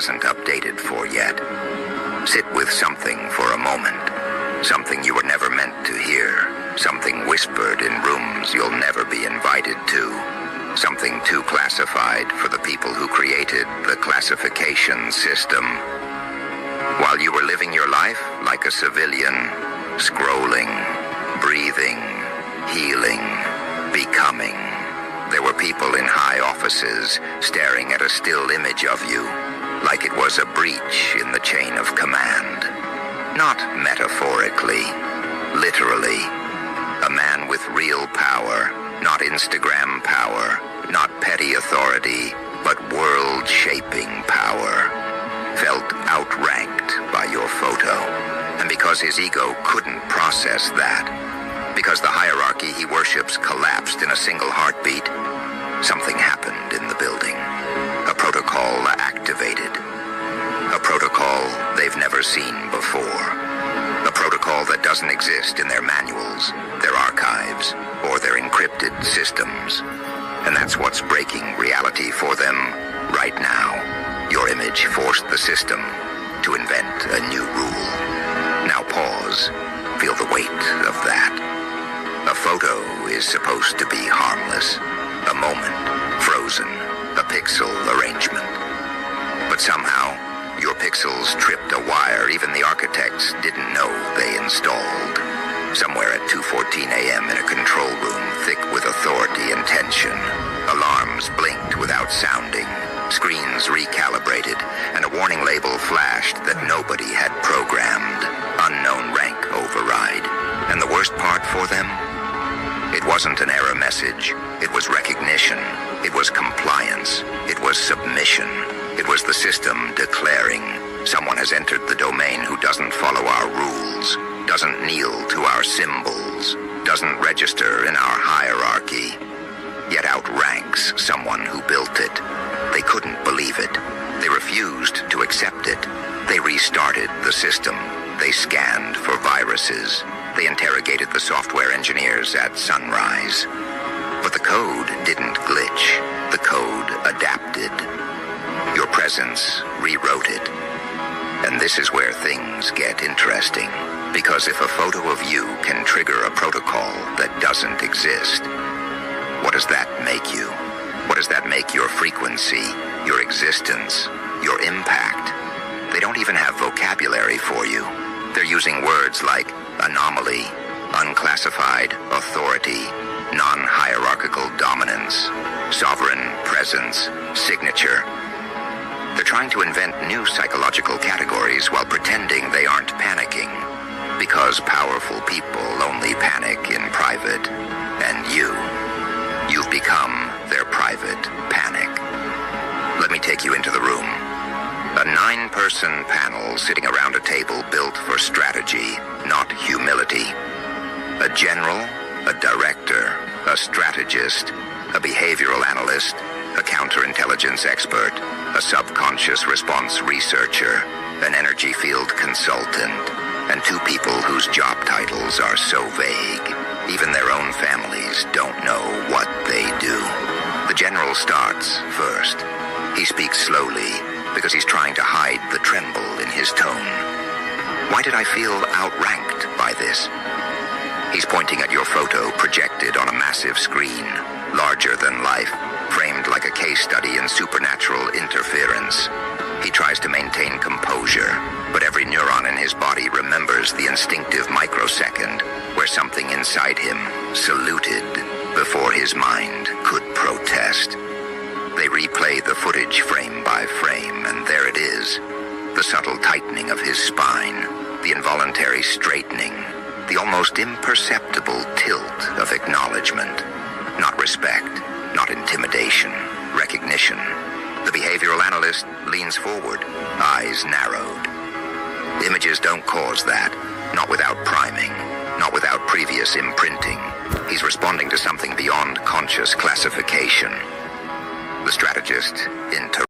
hasn't updated for yet. Sit with something for a moment. Something you were never meant to hear. Something whispered in rooms you'll never be invited to. Something too classified for the people who created the classification system. While you were living your life like a civilian, scrolling, breathing, healing, becoming, there were people in high offices staring at a still image of you, like it was a breach in the chain of command. Not metaphorically, literally. A man with real power, not Instagram power, not petty authority, but world-shaping power, felt outranked by your photo. And because his ego couldn't process that, because the hierarchy he worships collapsed in a single heartbeat, something happened in the building. A protocol activated. A protocol they've never seen before. A protocol that doesn't exist in their manuals, their archives, or their encrypted systems. And that's what's breaking reality for them right now. Your image forced the system to invent a new rule. Now pause. Feel the weight of that. A photo is supposed to be harmless. A moment, frozen, a pixel arrangement. But somehow, your pixels tripped a wire even the architects didn't know they installed. Somewhere at 2:14 a.m. in a control room thick with authority and tension, alarms blinked without sounding, screens recalibrated, and a warning label flashed that nobody had programmed. Unknown rank override. And the worst part for them? It wasn't an error message. It was recognition. It was compliance. It was submission. It was the system declaring, someone has entered the domain who doesn't follow our rules, doesn't kneel to our symbols, doesn't register in our hierarchy, yet outranks someone who built it. They couldn't believe it. They refused to accept it. They restarted the system. They scanned for viruses. They interrogated the software engineers at sunrise. But the code didn't glitch. The code adapted. Your presence rewrote it. And this is where things get interesting. Because if a photo of you can trigger a protocol that doesn't exist, what does that make you? What does that make your frequency, your existence, your impact? They don't even have vocabulary for you. They're using words like anomaly, unclassified authority, non-hierarchical dominance, sovereign presence, signature. They're trying to invent new psychological categories while pretending they aren't panicking, because powerful people only panic in private, and you've become their private panic. Let me take you into the room. A 9-person panel sitting around a table built for strategy, not humility. A general, a director, a strategist, a behavioral analyst, a counterintelligence expert, a subconscious response researcher, an energy field consultant, and 2 people whose job titles are so vague, even their own families don't know what they do. The general starts first. He speaks slowly because he's trying to hide the tremble in his tone. Why did I feel outranked by this? He's pointing at your photo projected on a massive screen, larger than life, framed like a case study in supernatural interference. He tries to maintain composure, but every neuron in his body remembers the instinctive microsecond where something inside him saluted before his mind could protest. They replay the footage frame by frame, and there it is. The subtle tightening of his spine, the involuntary straightening, the almost imperceptible tilt of acknowledgement. Not respect, not intimidation, recognition. The behavioral analyst leans forward, eyes narrowed. Images don't cause that, not without priming, not without previous imprinting. He's responding to something beyond conscious classification. The strategist